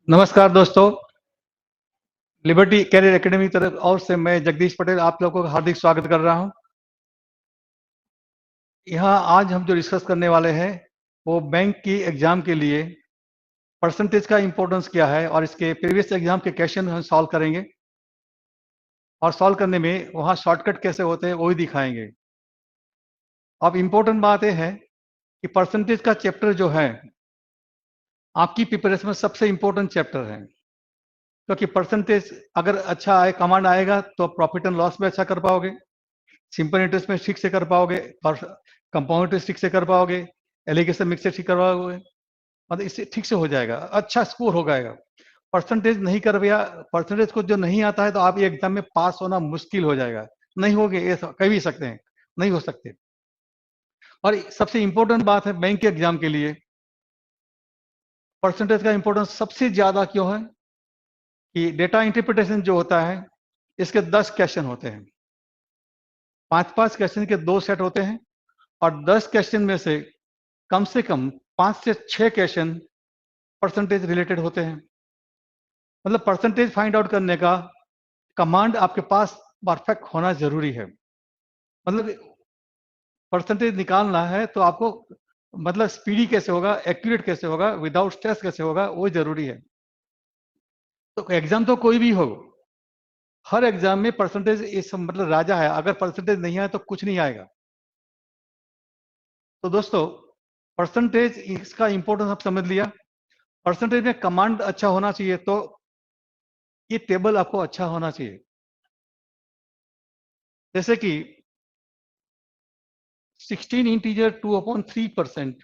नमस्कार दोस्तों, liberty career academy की तरफ और से मैं जगदीश पटेल आप लोगों का हार्दिक स्वागत कर रहा हूं। यहाँ आज हम जो डिस्कस करने वाले हैं वो बैंक की एग्जाम के लिए परसेंटेज का इंपॉर्टेंस क्या है और इसके प्रीवियस एग्जाम के क्वेश्चन हम सॉल्व करेंगे और सॉल्व करने में वहाँ शॉर्टकट कैसे होते हैं वो ही दिखाएंगे। अब इम्पोर्टेंट बात यह है कि परसेंटेज का चैप्टर जो है आपकी प्रिपरेशन में सबसे इम्पोर्टेंट चैप्टर है, क्योंकि परसेंटेज अगर अच्छा आए कमांड आएगा तो प्रॉफिट एंड लॉस में अच्छा कर पाओगे, सिंपल इंटरेस्ट में ठीक से कर पाओगे और कंपाउंड इंटरेस्ट ठीक से कर पाओगे, एलिगेशन मिक्स से ठीक कर पाओगे, मतलब इससे ठीक से हो जाएगा, अच्छा स्कोर हो जाएगा। परसेंटेज नहीं कर पाया, परसेंटेज को जो नहीं आता है तो आप ये एग्जाम में पास होना मुश्किल हो जाएगा, नहीं होगे ये कह भी सकते हैं, नहीं हो सकते। और सबसे इंपॉर्टेंट बात है बैंक के एग्जाम के लिए परसेंटेज का इंपॉर्टेंस सबसे ज्यादा क्यों है कि डेटा इंटरप्रिटेशन जो होता है इसके 10 क्वेश्चन होते हैं, 5-5 क्वेश्चन के 2 सेट होते हैं और 10 क्वेश्चन में से कम 5 से 6 क्वेश्चन परसेंटेज रिलेटेड होते हैं। मतलब परसेंटेज फाइंड आउट करने का कमांड आपके पास परफेक्ट होना जरूरी है। मतलब परसेंटेज निकालना है तो आपको मतलब स्पीडी कैसे होगा, एक्यूरेट कैसे होगा, विदाउट स्ट्रेस कैसे होगा, वो जरूरी है। तो एग्जाम तो कोई भी हो, हर एग्जाम में परसेंटेज इस मतलब राजा है, अगर परसेंटेज नहीं आए तो कुछ नहीं आएगा। तो दोस्तों परसेंटेज इसका इंपॉर्टेंस आप समझ लिया। परसेंटेज में कमांड अच्छा होना चाहिए तो ये टेबल आपको अच्छा होना चाहिए। जैसे कि 16 इंटीजर 2/3%,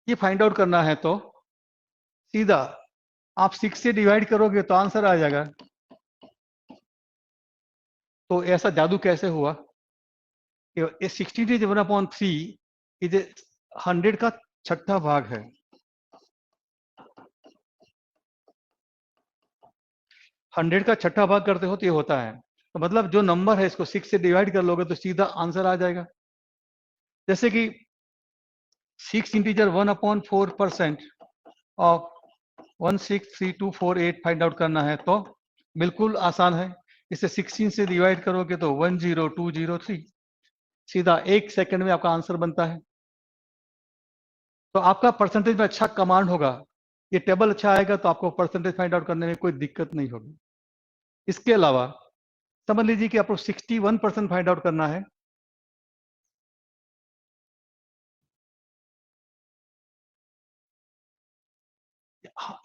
ये फाइंड आउट करना है तो सीधा आप 6 से डिवाइड करोगे तो आंसर आ जाएगा। तो ऐसा जादू कैसे हुआ कि ये 16/1/3 ये 100 का छठा भाग है। 100 का छठा भाग करते हो तो ये होता है, तो मतलब जो नंबर है इसको 6 से डिवाइड कर लोगे तो सीधा आंसर आ जाएगा। जैसे कि 6 इंटीजर 1/4% ऑफ 163248 फाइंड आउट करना है तो बिल्कुल आसान है। इसे 16 से डिवाइड करोगे तो 10203, सीधा 1 सेकंड में आपका आंसर बनता है। तो आपका परसेंटेज में अच्छा कमांड होगा, ये टेबल अच्छा आएगा तो आपको परसेंटेज फाइंड आउट करने में कोई दिक्कत नहीं होगी। इसके अलावा समझ लीजिए कि आपको 61% फाइंड आउट करना है।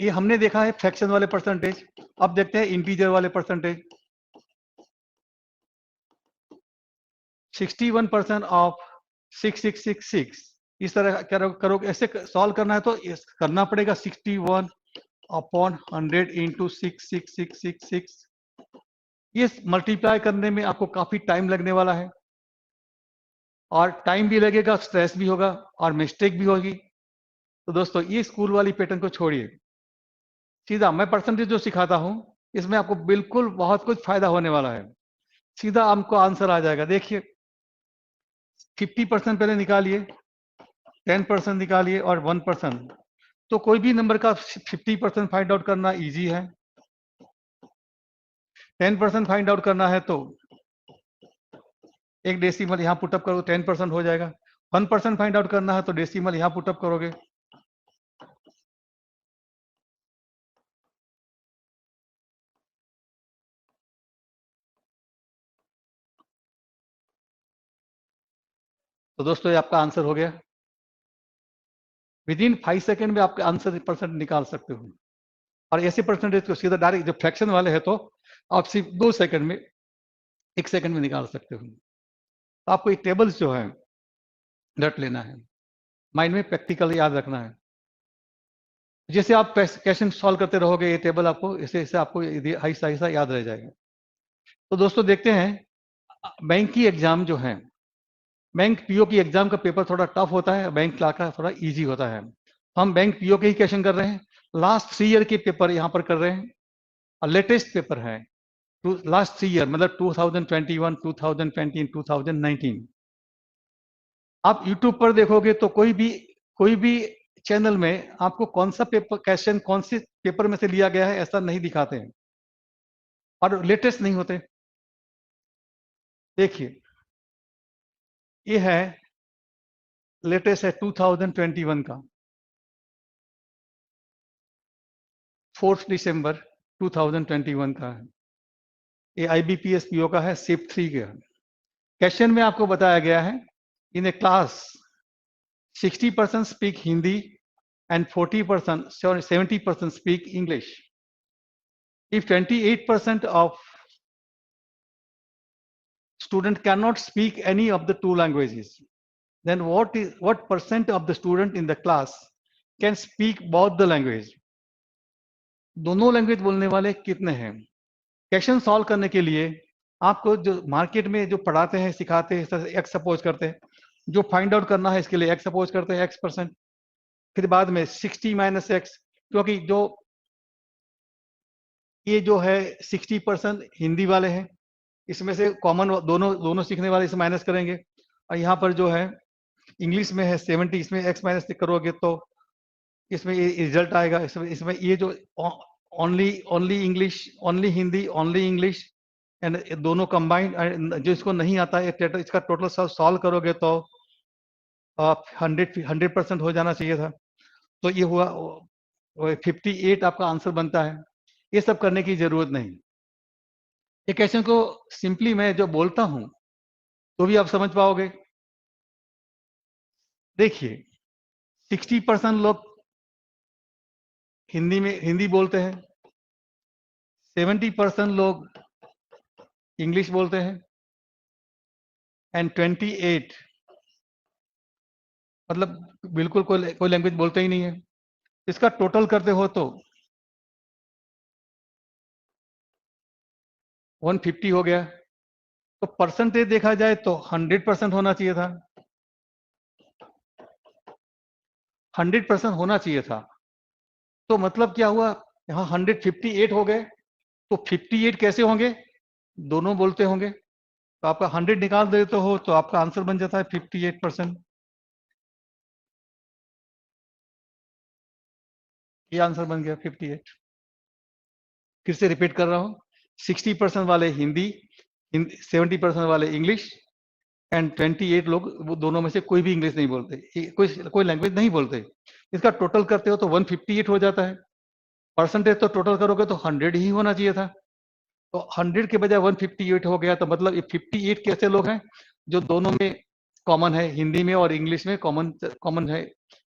ये हमने देखा है फ्रैक्शन वाले परसेंटेज, अब देखते हैं इंटीजर वाले परसेंटेज। 61% ऑफ 6666, इस तरह करोगे, ऐसे सॉल्व करना है तो करना पड़ेगा 61/100 इंटू 66666। ये मल्टीप्लाई करने में आपको काफी टाइम लगने वाला है और टाइम भी लगेगा, स्ट्रेस भी होगा और मिस्टेक भी होगी। तो दोस्तों ये स्कूल वाली पैटर्न को छोड़िए, सीधा मैं परसेंटेज जो सिखाता हूं इसमें आपको बिल्कुल बहुत कुछ फायदा होने वाला है। सीधा आपको आंसर आ जाएगा। देखिए 50% पहले निकालिए, 10% निकालिए और 1%। तो कोई भी नंबर का 50% फाइंड आउट करना इजी है। 10% फाइंड आउट करना है तो एक डेसिमल यहाँ पुटअप करो, 10% हो जाएगा। 1% फाइंड आउट करना है तो डेसिमल यहाँ पुटअप करोगे। तो दोस्तों ये आपका आंसर हो गया। विद इन 5 सेकेंड में आपका आंसर परसेंट निकाल सकते हो। और ऐसे परसेंटेज को सीधा डायरेक्ट जो फ्रैक्शन वाले है तो आप सिर्फ 2 सेकंड में, 1 सेकंड में निकाल सकते हो। तो आपको ये टेबल्स जो है रट लेना है, माइंड में प्रैक्टिकल याद रखना है। जैसे आप क्वेश्चन सॉल्व करते रहोगे ये टेबल आपको ऐसे ऐसे आपको ऐसा ऐसा याद रह जाएगा। तो दोस्तों देखते हैं बैंक की एग्जाम जो है, बैंक पीओ की एग्जाम का पेपर थोड़ा टफ होता है, बैंक क्लार्क का थोड़ा इजी होता है। हम बैंक पीओ के ही क्वेश्चन कर रहे हैं, लास्ट 3 ईयर के पेपर यहाँ पर कर रहे हैं और लेटेस्ट पेपर है। लास्ट 3 ईयर मतलब 2021, 2020, 2019। आप यूट्यूब पर देखोगे तो कोई भी चैनल में आपको कौन सा पेपर क्वेश्चन कौन से पेपर में से लिया गया है ऐसा नहीं दिखाते हैं और लेटेस्ट नहीं होते। देखिए ये है लेटेस्ट है 2021 का 4 दिसंबर 2021 का है। ये IBPS PO का है, शिफ्ट 3 का। क्वेश्चन में आपको बताया गया है इन ए class 60% speak Hindi and 40%, sorry, 70% speak English. If 28% of student cannot speak any of the two languages, then what percent of the student in the class can speak both the language? दोनों language बोलने वाले कितने हैं? Question solve करने के लिए आपको जो मार्केट में जो पढ़ाते हैं सिखाते हैं एक्स सपोज करते हैं, जो फाइंड आउट करना है इसके लिए एक्स सपोज करते हैं X%, फिर बाद में 60 माइनस एक्स, क्योंकि जो ये जो है 60% हिंदी वाले हैं, इसमें से कॉमन दोनों दोनों सीखने वाले इसे माइनस करेंगे, और यहाँ पर जो है इंग्लिश में है 70, इसमें एक्स माइनस करोगे तो इसमें ये रिजल्ट आएगा। इसमें ये जो only only English, only Hindi, only English and दोनों कंबाइंड, जो इसको नहीं आता है इसका टोटल सॉल्व करोगे तो 100% हो जाना चाहिए था। तो ये हुआ 58 आपका आंसर बनता है। ये सब करने की जरूरत नहीं। ये क्वेश्चन को सिंपली मैं जो बोलता हूं तो भी आप समझ पाओगे। देखिए 60% लोग हिंदी बोलते हैं, 70% लोग इंग्लिश बोलते हैं एंड 28 मतलब बिल्कुल कोई लैंग्वेज बोलते ही नहीं है। इसका टोटल करते हो तो 150 हो गया। तो परसेंटेज देखा जाए तो 100% होना चाहिए था, 100% होना चाहिए था। तो मतलब क्या हुआ, यहाँ 158 हो गए, तो 58 कैसे होंगे? दोनों बोलते होंगे, तो आपका 100 निकाल देते हो तो आपका आंसर बन जाता है 58%। ये आंसर बन गया 58। फिर से रिपीट कर रहा हूं, 60% वाले हिंदी, 70% वाले इंग्लिश एंड 28 लोग वो दोनों में से कोई भी इंग्लिश नहीं बोलते, कोई लैंग्वेज नहीं बोलते। इसका टोटल करते हो तो 158 हो जाता है। परसेंटेज तो टोटल करोगे तो 100 ही होना चाहिए था, तो 100 के बजाय 158 हो गया। तो मतलब ये 58 कैसे लोग हैं जो दोनों में कॉमन है, हिंदी में और इंग्लिश में कॉमन कॉमन है,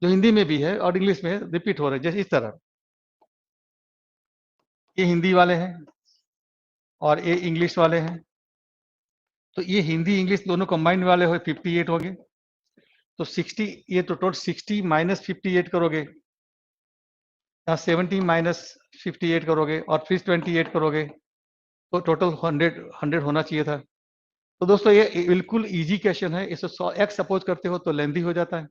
जो हिंदी में भी है और इंग्लिश में रिपीट हो रहे हैं, जैसे इस तरह ये हिंदी वाले हैं और ये इंग्लिश वाले हैं। तो ये हिंदी इंग्लिश दोनों कंबाइंड वाले हो 58 हो गए। तो 60, ये तो टोटल 60 माइनस 58 करोगे, यहाँ 70 माइनस 58 करोगे और फिर 28 करोगे, तो टोटल 100 होना चाहिए था। तो दोस्तों ये बिल्कुल इजी क्वेश्चन है, इसे एक्स सपोज करते हो तो लेंथी हो जाता है।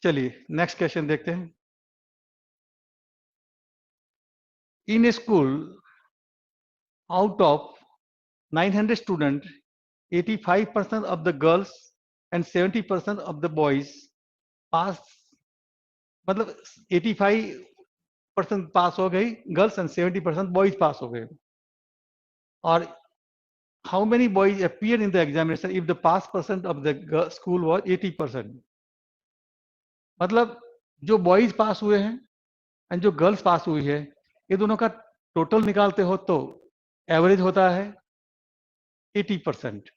चलिए नेक्स्ट क्वेश्चन देखते हैं। In a school out of 900 student, 85% of the girls and 70% of the boys pass, मतलब 85% पास हो गई गर्ल्स एंड 70% बॉयज पास हो गए। और how many boys appeared in the examination if the pass percent of the school was 80%? मतलब जो boys पास हुए हैं एंड जो गर्ल्स पास हुई है, ये दोनों का टोटल निकालते हो तो एवरेज होता है 80%।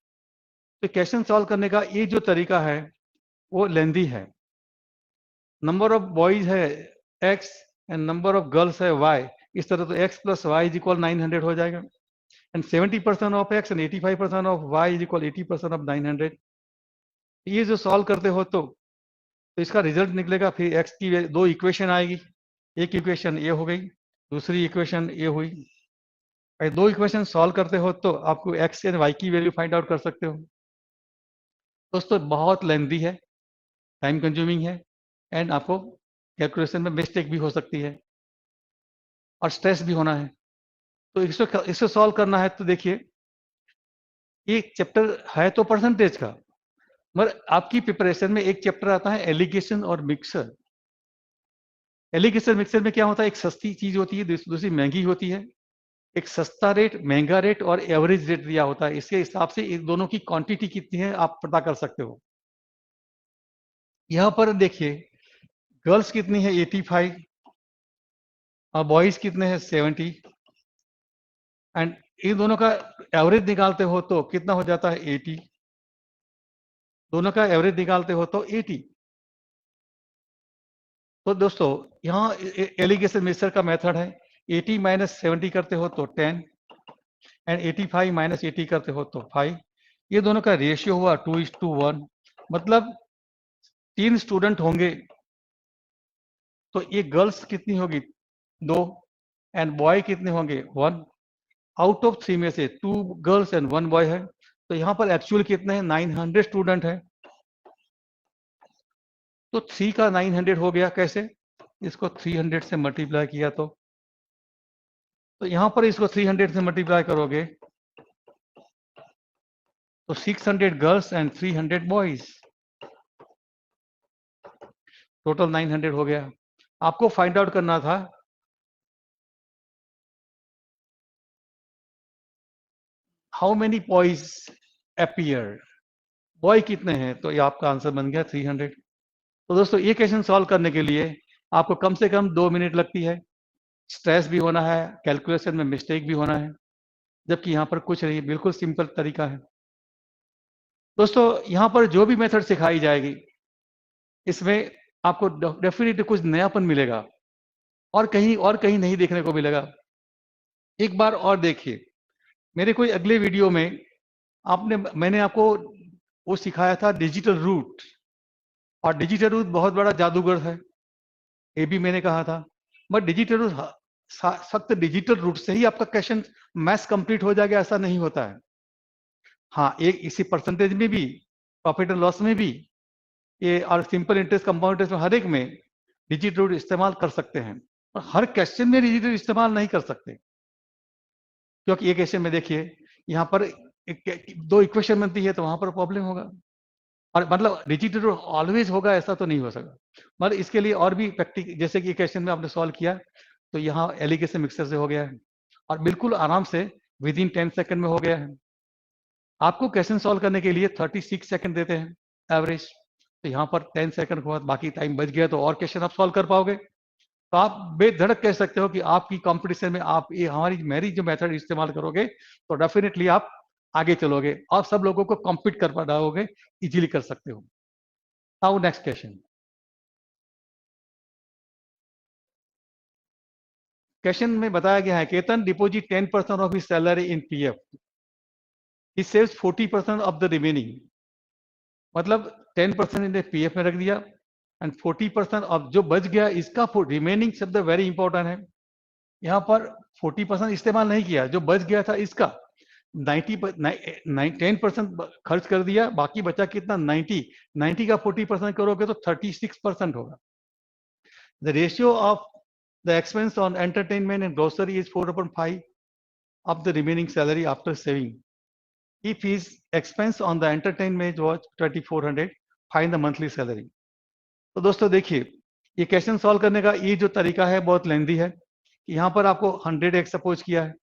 तो क्वेश्चन सॉल्व करने का ये जो तरीका है वो लेंदी है। नंबर ऑफ बॉयज है x and number of girls है y, इस तरह तो x plus Y is equal 900 हो जाएगा, and 70% of x and 85% of y is equal 80% of 900। ये जो सॉल्व करते हो तो इसका रिजल्ट निकलेगा। फिर x की दो इक्वेशन आएगी, एक इक्वेशन ये हो गई, दूसरी इक्वेशन ये हुई। दो इक्वेशन सॉल्व करते हो तो आपको x एंड y की वैल्यू फाइंड आउट कर सकते हो। दोस्तों बहुत लेंथी है, टाइम कंज्यूमिंग है एंड आपको कैलकुलेशन में मिस्टेक भी हो सकती है। और स्ट्रेस भी होना है। तो इसको सॉल्व करना है तो देखिए, एक चैप्टर है तो परसेंटेज का, मगर आपकी प्रिपरेशन में एक चैप्टर आता है एलिगेशन और मिक्सर। एलिगेशन मिक्सर में क्या होता है, एक सस्ती चीज होती है, दूसरी महंगी होती है। एक सस्ता रेट, महंगा रेट और एवरेज रेट दिया होता है। इसके हिसाब से इन दोनों की क्वांटिटी कितनी है आप पता कर सकते हो। यहां पर देखिए, गर्ल्स कितनी है 85 और बॉयज कितने हैं 70, एंड इन दोनों का एवरेज निकालते हो तो कितना हो जाता है 80। दोनों का एवरेज निकालते हो तो 80। तो दोस्तों यहाँ एलिगेशन मिक्सर का मेथड है, 80 माइनस 70 करते हो तो 10 एंड 85 माइनस 80 करते हो तो 5। ये दोनों का रेशियो हुआ 2:1। मतलब 3 स्टूडेंट होंगे तो ये गर्ल्स कितनी होगी 2 एंड बॉय कितने होंगे 1। आउट ऑफ 3 में से 2 गर्ल्स एंड 1 बॉय है। तो यहाँ पर एक्चुअल कितने हैं 900 स्टूडेंट है। तो 3 का 900 हो गया, कैसे, इसको 300 से मल्टीप्लाई किया तो यहाँ पर इसको 300 से मल्टीप्लाई करोगे तो 600 गर्ल्स एंड 300 बॉयज, टोटल 900 हो गया। आपको फाइंड आउट करना था how many boys appear, boy कितने हैं, तो ये आपका आंसर बन गया 300। तो दोस्तों ये क्वेश्चन सॉल्व करने के लिए आपको कम से कम 2 मिनट लगती है। स्ट्रेस भी होना है, कैलकुलेशन में मिस्टेक भी होना है, जबकि यहाँ पर कुछ नहीं, बिल्कुल सिंपल तरीका है। दोस्तों यहाँ पर जो भी मेथड सिखाई जाएगी इसमें आपको डेफिनेटली कुछ नयापन मिलेगा और कहीं नहीं देखने को मिलेगा। एक बार और देखिए, मेरे कोई अगले वीडियो में मैंने आपको वो सिखाया था डिजिटल रूट, और डिजिटल रूट बहुत बड़ा जादूगर है, ये भी मैंने कहा था। बट डिजिटल रूट, सख्त डिजिटल रूट से ही आपका क्वेश्चन मैथ्स कंप्लीट हो जाएगा ऐसा नहीं होता है। हाँ, एक इसी परसेंटेज में भी, प्रॉफिट एंड लॉस में भी, ये और सिंपल इंटरेस्ट, कंपाउंड इंटरेस्ट में, हर एक में डिजिटल रूट इस्तेमाल कर सकते हैं। और हर क्वेश्चन में डिजिटल इस्तेमाल नहीं कर सकते, क्योंकि एक क्वेश्चन में देखिए यहाँ पर दो इक्वेशन बनती है तो वहां पर प्रॉब्लम होगा। और मतलब डिजिटल रूट ऑलवेज होगा ऐसा तो नहीं हो सकता। मतलब इसके लिए और भी प्रैक्टिक, जैसे कि क्वेश्चन में आपने सॉल्व किया तो यहाँ एलिगेशन मिक्सर से हो गया है और बिल्कुल आराम से विद इन 10 सेकंड में हो गया है। आपको क्वेश्चन सॉल्व करने के लिए 36 सेकंड देते हैं एवरेज, तो यहाँ पर 10 सेकंड के बाद बाकी टाइम बच गया तो और क्वेश्चन आप सॉल्व कर पाओगे। तो आप बेधड़क कह सकते हो कि आपकी कंपटीशन में आप ये मेरी जो मेथड इस्तेमाल करोगे तो डेफिनेटली आप आगे चलोगे और सब लोगों को कॉम्पीट कर पाओगे, इजीली कर सकते हो। Now next question. क्वेश्चन में बताया गया है Ketan deposit 10% of his salary in PF, he saves 40% of the remaining. मतलब 10% इन्हें पीएफ में रख दिया एंड 40% अब जो बच गया इसका रिमेनिंग शब्द वेरी इंपॉर्टेंट है। यहाँ पर 40% इस्तेमाल नहीं किया, जो बच गया था इसका 10% खर्च कर दिया, बाकी बचा कितना 90 का 40% करोगे तो 36% होगा। The ratio of the expense on entertainment and grocery is 4/5 of the remaining salary after saving. If his expense on the entertainment was 2400, find the monthly salary. तो दोस्तों देखिए, ये क्वेश्चन सॉल्व करने का ये जो तरीका है बहुत लेंदी है। यहाँ पर आपको 100x सपोज किया है।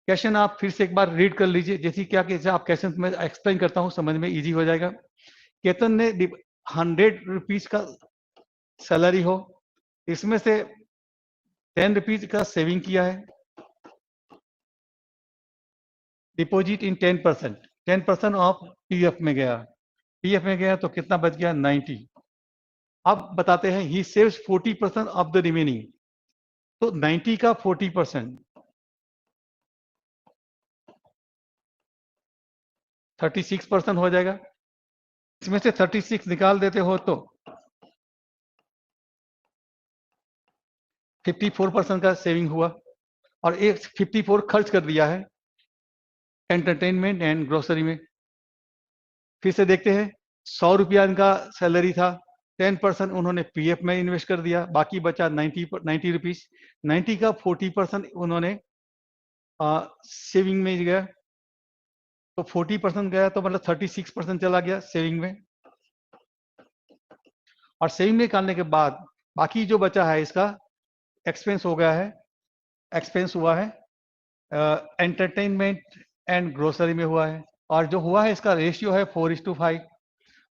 क्वेश्चन आप फिर से एक बार रीड कर लीजिए, जैसे क्या कि आप क्वेश्चन में एक्सप्लेन करता हूँ, समझ में इजी हो जाएगा। केतन ने 100 रुपीज का सैलरी हो, इसमें से 10 रुपीज का सेविंग किया है, डिपॉजिट इन 10% ऑफ पीएफ में गया, पीएफ में गया तो कितना बच गया 90। अब बताते हैं ही सेव्स 40% ऑफ द रिमेनिंग, तो 90 का 40% 36% हो जाएगा। इसमें से 36 निकाल देते हो तो 54% का सेविंग हुआ और एक 54 खर्च कर दिया है एंटरटेनमेंट एंड ग्रोसरी में। फिर से देखते हैं, 100 रुपया इनका सैलरी था, 10% उन्होंने पीएफ में इन्वेस्ट कर दिया, बाकी बचा 90 रुपीज। 90 का 40% उन्होंने सेविंग में गया, तो 40% गया तो मतलब 36% चला गया सेविंग में। और सेविंग में निकालने के बाद बाकी जो बचा है इसका एक्सपेंस हो गया है, एक्सपेंस हुआ है एंटरटेनमेंट एंड ग्रोसरी में हुआ है। और जो हुआ है इसका रेशियो है 4:5।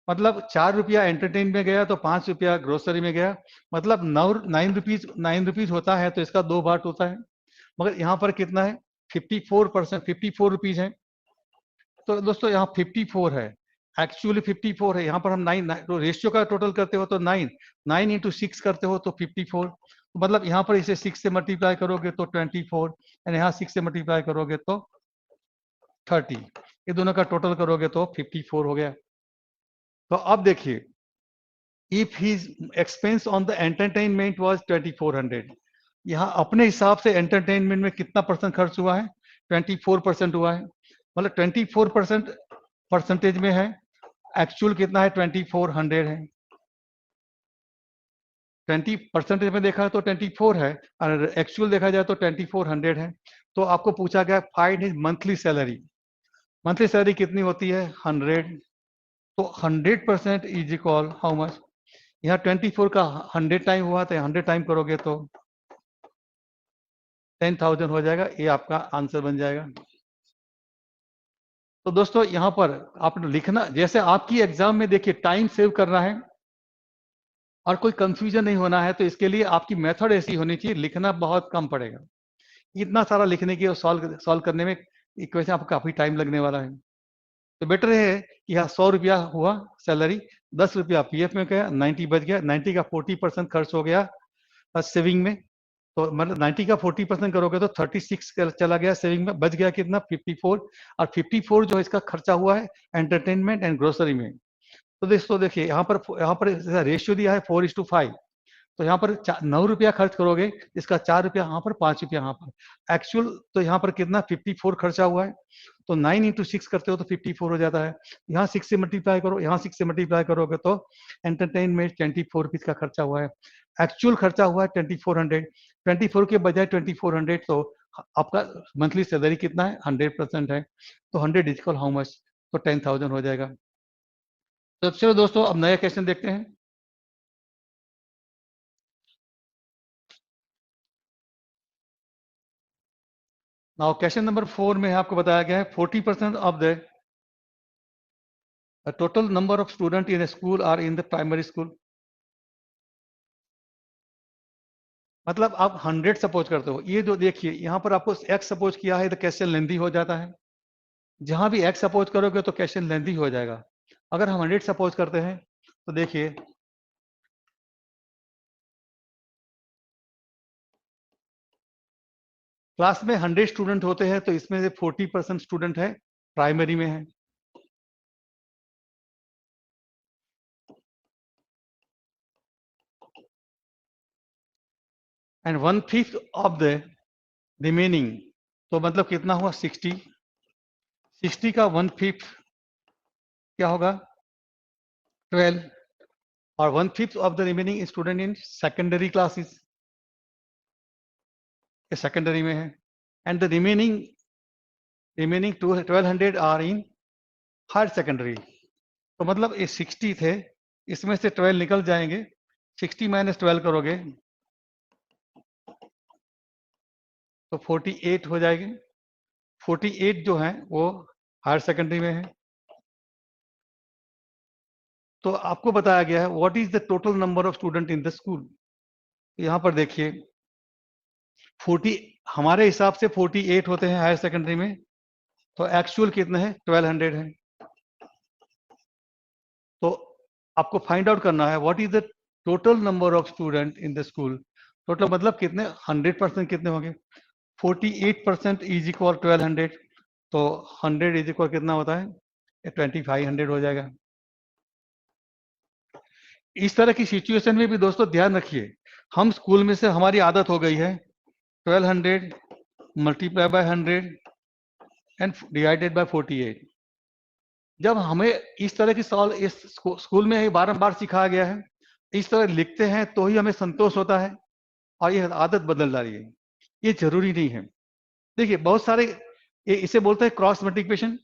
मतलब 4 रुपया एंटरटेन में गया तो 5 रुपया ग्रोसरी में गया, मतलब 9 रुपीज होता है तो इसका 2 पार्ट होता है। मगर यहाँ पर कितना है 54%, 54 रुपीज है। तो दोस्तों यहाँ 54 है, एक्चुअली 54 है। यहाँ पर हम 9 तो रेशियो का टोटल करते हो तो 9 इंटू 6 करते हो तो 54। तो मतलब यहाँ पर इसे 6 से मल्टीप्लाई करोगे तो 24 एंड यहाँ 6 से मल्टीप्लाई करोगे तो 30। ये दोनों का टोटल करोगे तो 54 हो गया। तो अब देखिए, if his expense on the entertainment was 2400, यहाँ अपने हिसाब से एंटरटेनमेंट में कितना परसेंट खर्च हुआ है 24% हुआ है। मतलब 24% परसेंटेज में है, एक्चुअल कितना है 2400 है। 20% में देखा है तो 24 है और एक्चुअल देखा जाए तो 2400 है। तो आपको पूछा गया find his monthly salary. Monthly salary कितनी होती है 100। तो 100% इज इक्वल हाउ मच, यहाँ 24 का 100 टाइम हुआ तो 100 टाइम करोगे तो 10,000 हो जाएगा। ये आपका आंसर बन जाएगा। तो दोस्तों यहाँ पर आपने लिखना, जैसे आपकी एग्जाम में देखिए टाइम सेव करना है और कोई कंफ्यूजन नहीं होना है, तो इसके लिए आपकी मेथड ऐसी होनी चाहिए, लिखना बहुत कम पड़ेगा। इतना सारा लिखने की और सॉल्व करने में इक्वेशन आपको काफी टाइम लगने वाला है। तो बेटर है कि यहाँ 100 रुपया हुआ सैलरी, 10 रुपया पीएफ में गया, 90 बच गया, 90 का 40% खर्च हो गया सेविंग में। तो मतलब 90 का 40% करोगे तो 36 चला गया सेविंग में, बच गया कितना 54। और 54 जो है इसका खर्चा हुआ है एंटरटेनमेंट एंड ग्रोसरी में। तो देखिए यहाँ पर रेशियो दिया है 4:5। तो यहाँ पर 9 रुपया खर्च करोगे, इसका 4 रुपया यहाँ पर, 5 रुपया यहाँ पर। एक्चुअल तो यहाँ पर कितना 54 खर्चा हुआ है, तो 9 इंटू 6 करते हो तो 54 हो जाता है। यहाँ 6 से मल्टीप्लाई करो, यहाँ 6 से मल्टीप्लाई करोगे तो एंटरटेनमेंट 24 रुपीज का खर्चा हुआ है। एक्चुअल खर्चा हुआ है 2400, 24 के बजाय 2400। तो आपका मंथली सैलरी कितना है 100% है, तो 100 इक्वल हाउ मच, तो 10,000 हो जाएगा। तो चलो दोस्तों अब नया क्वेश्चन देखते हैं। नाउ क्वेश्चन नंबर 4 में आपको बताया गया है 40% of the total number of student in school are in the primary school. मतलब आप 100 सपोज करते हो, ये जो देखिए यहाँ पर आपको x सपोज किया है तो क्वेश्चन लेंदी हो जाता है। जहां भी x सपोज करोगे तो क्वेश्चन लेंदी हो जाएगा। अगर हम 100 सपोज करते हैं तो देखिए क्लास में 100 स्टूडेंट होते हैं तो इसमें से 40% स्टूडेंट है प्राइमरी में है, एंड 1/5 ऑफ द रिमेनिंग, तो मतलब कितना हुआ 60। 60 का 1/5 क्या होगा 12। और 1/5 of the remaining student in secondary classes, secondary में है। And the remaining 1200 are in higher secondary. तो मतलब ये 60 थे, इसमें से 12 निकल जाएंगे, 60 माइनस 12 करोगे तो 48 हो जाएगी। 48 जो है वो हायर सेकेंडरी में है। तो आपको बताया गया है what is the total number of student in the school. यहाँ पर देखिए 40 हमारे हिसाब से 48 होते हैं हायर सेकेंडरी में, तो एक्चुअल कितने हैं 1200 है। तो आपको फाइंड आउट करना है what is the total number of student in the school. Total मतलब कितने 100% कितने होंगे 48% इज इक्वल 1200। तो 100 इज इक्वल कितना होता है 2500 हो जाएगा। इस तरह की सिचुएशन में भी दोस्तों ध्यान रखिए, हम स्कूल में से हमारी आदत हो गई है 1200 multiply by 100 and divided by 48। जब हमें इस तरह की सॉल्व इस स्कूल में ही बारंबार सिखाया गया है इस तरह लिखते हैं तो ही हमें संतोष होता है और ये आदत बदल रही है, ये जरूरी नहीं है। देखिए बहुत सारे इसे बोलते हैं क्रॉस मल्टीप्लिकेशन,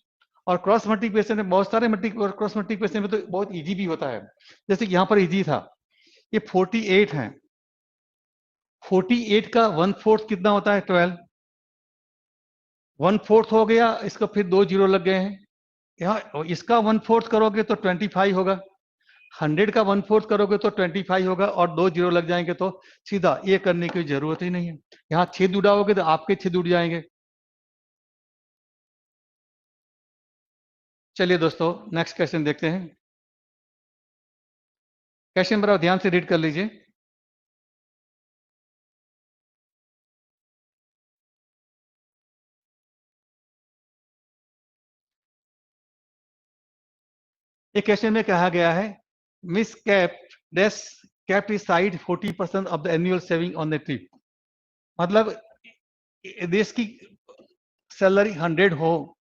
और क्रॉस मल्टीप्लिकेशन में बहुत सारे क्रॉस मल्टीप्लिकेशन में तो बहुत इजी भी होता है। जैसे कि यहाँ पर इजी था, ये 48 है, 48 का 1/4 कितना होता है? 12। 1/4 हो गया, इसका फिर 2 जीरो लग गए हैं। यहाँ इसका 1/4 करोगे तो 25 होगा, 100 का 1/4 करोगे तो 25 होगा, और 2 जीरो लग जाएंगे तो सीधा ये करने की जरूरत ही नहीं है। यहाँ छेद उड़ाओगे तो आपके छेद उड़ जाएंगे। चलिए दोस्तों नेक्स्ट क्वेश्चन देखते हैं। क्वेश्चन बड़ा ध्यान से रीड कर लीजिए। एक क्वेश्चन में कहा गया है, मिस कैप डेस kept is side 40% of the annual saving on the trip. मतलब देश की सैलरी 100 हो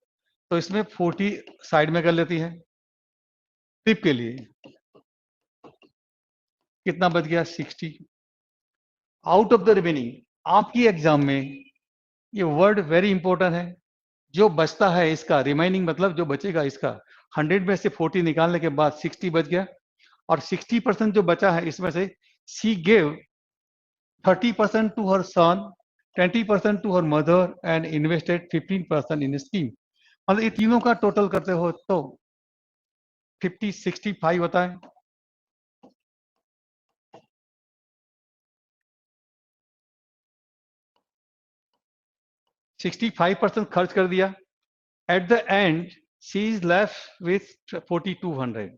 तो इसमें 40 साइड में कर लेती है ट्रिप के लिए। कितना बच गया? 60 आउट ऑफ द रिमेनिंग। आपकी एग्जाम में ये वर्ड वेरी इंपॉर्टेंट है। जो बचता है इसका रिमेनिंग, मतलब जो बचेगा इसका, 100 में से 40 निकालने के बाद 60 बच गया, और 60% जो बचा है इसमें से she gave 30% to her son, 20% to her mother and invested 15% in scheme. मतलब ये तीनों का टोटल करते हो तो 65 होता है। 65% खर्च कर दिया। Eight the and she is left with 4200।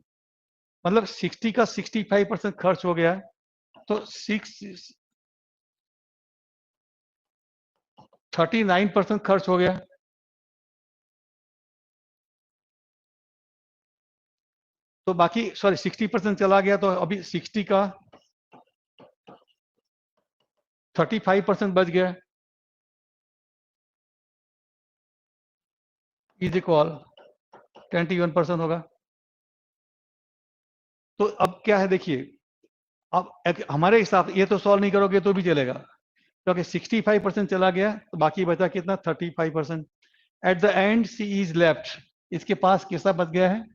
मतलब 60 का 65% खर्च हो गया, तो 39% खर्च हो गया। तो बाकी सॉरी 60% चला गया, तो अभी 60 का 35% बच गया, इज इक्वल 21% होगा। तो अब क्या है देखिए, अब हमारे हिसाब से ये तो सॉल्व नहीं करोगे तो भी चलेगा, क्योंकि 65% चला गया तो बाकी बचा कितना? 35%। At the end she is left, इसके पास कितना बच गया है?